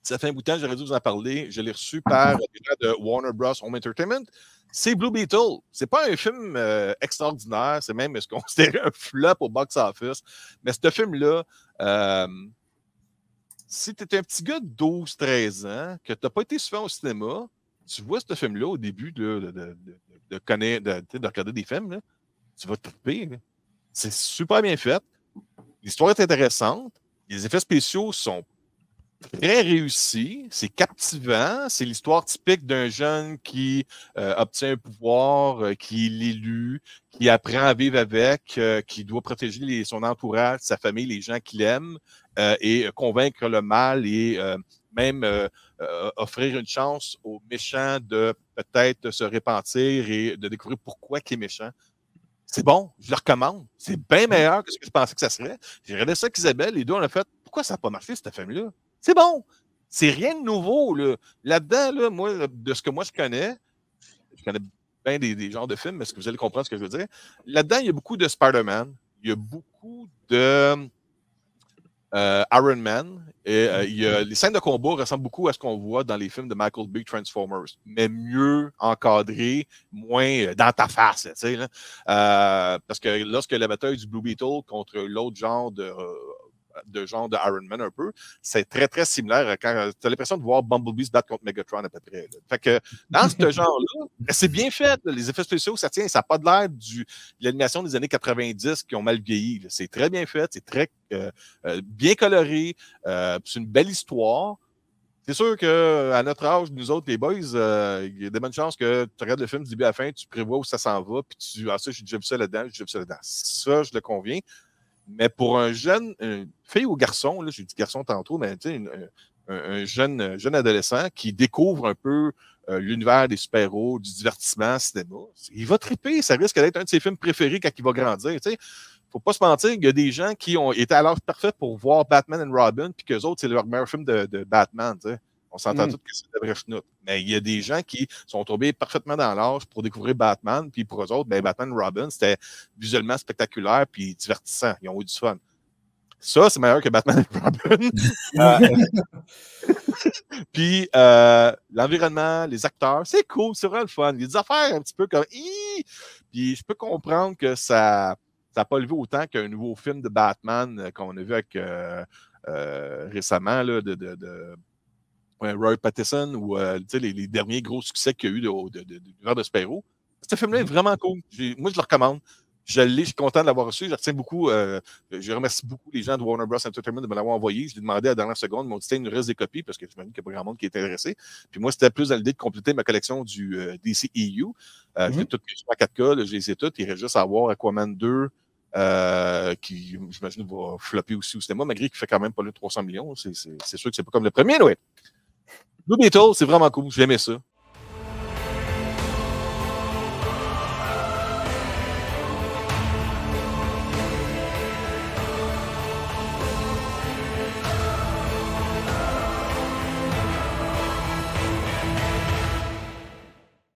Ça fait un bout de temps, j'aurais dû vous en parler. Je l'ai reçu par les gens de Warner Bros. Home Entertainment. C'est Blue Beetle. C'est pas un film extraordinaire. C'est même ce qu'on considère un flop au box-office. Mais ce film-là, si tu es un petit gars de 12-13 ans, que tu n'as pas été souvent au cinéma, tu vois ce film-là au début de regarder des films, là, tu vas te triper. C'est super bien fait. L'histoire est intéressante. Les effets spéciaux sont très réussi, c'est captivant, c'est l'histoire typique d'un jeune qui obtient un pouvoir, qui est l'élu, qui apprend à vivre avec, qui doit protéger son entourage, sa famille, les gens qu'il aime, et convaincre le mal et même offrir une chance aux méchants de peut-être se repentir et de découvrir pourquoi il est méchant. C'est bon, je le recommande. C'est bien meilleur que ce que je pensais que ça serait. J'ai regardé ça avec Isabelle, les deux, on a fait « Pourquoi ça n'a pas marché, cette film-là? » C'est bon. C'est rien de nouveau. Là-dedans, là, moi, de ce que moi je connais bien des genres de films, mais est-ce que vous allez comprendre ce que je veux dire? Là-dedans, il y a beaucoup de Spider-Man. Il y a beaucoup de Iron Man. Et les scènes de combat ressemblent beaucoup à ce qu'on voit dans les films de Michael Bay Transformers, mais mieux encadré, moins dans ta face. Tu sais, là. Parce que lorsque la bataille du Blue Beetle contre l'autre genre de Iron Man un peu, c'est très, très similaire quand tu as l'impression de voir Bumblebee se battre contre Megatron à peu près. Là. Fait que dans ce genre-là, c'est bien fait. Là, les effets spéciaux, ça tient, ça n'a pas de l'air de l'animation des années 90 qui ont mal vieilli. Là. C'est très bien fait, c'est très bien coloré, c'est une belle histoire. C'est sûr qu'à notre âge, nous autres, les boys, il y a des bonnes chances que tu regardes le film du début à la fin, tu prévois où ça s'en va, puis ça, j'ai déjà vu ça là-dedans, j'ai déjà vu ça là-dedans. Ça, je le conviens. Mais pour un jeune, fille ou garçon, là, j'ai dit garçon tantôt, mais un jeune adolescent qui découvre un peu l'univers des super-héros, du divertissement, cinéma, il va triper. Ça risque d'être un de ses films préférés quand il va grandir. Il ne faut pas se mentir, il y a des gens qui ont été à l'âge parfait pour voir Batman and Robin, puis qu'eux autres, c'est leur meilleur film de Batman. T'sais. On s'entend tous que c'est de vraie chenoute. Mais il y a des gens qui sont tombés parfaitement dans l'âge pour découvrir Batman, puis pour eux autres, ben, Batman et Robin, c'était visuellement spectaculaire puis divertissant. Ils ont eu du fun. Ça, c'est meilleur que Batman et Robin. Puis l'environnement, les acteurs, c'est cool, c'est vraiment le fun. Il y a des affaires un petit peu comme... Puis je peux comprendre que ça n'a pas levé autant qu'un nouveau film de Batman qu'on a vu avec récemment, là, Roy Pattinson ou les derniers gros succès qu'il y a eu de l'univers de super-héros. Ce film-là est vraiment cool. Moi, je le recommande. Je suis content de l'avoir reçu. Je retiens beaucoup. Je remercie beaucoup les gens de Warner Bros. Entertainment de me l'avoir envoyé. Je l'ai demandé à la dernière seconde. Ils m'ont dit qu'il nous reste des copies parce que je m'imagine qu'il n'y a pas grand monde qui est intéressé. Puis moi, c'était plus dans l'idée de compléter ma collection du DCEU. J'ai toutes les à 4K. Je les ai toutes. Il reste juste à voir Aquaman 2. Qui, j'imagine, va flopper aussi au cinéma, malgré qu'il fait quand même pas le 300 millions. C'est sûr que c'est pas comme le premier, ouais. Blue Beetle, c'est vraiment cool. J'ai aimé ça.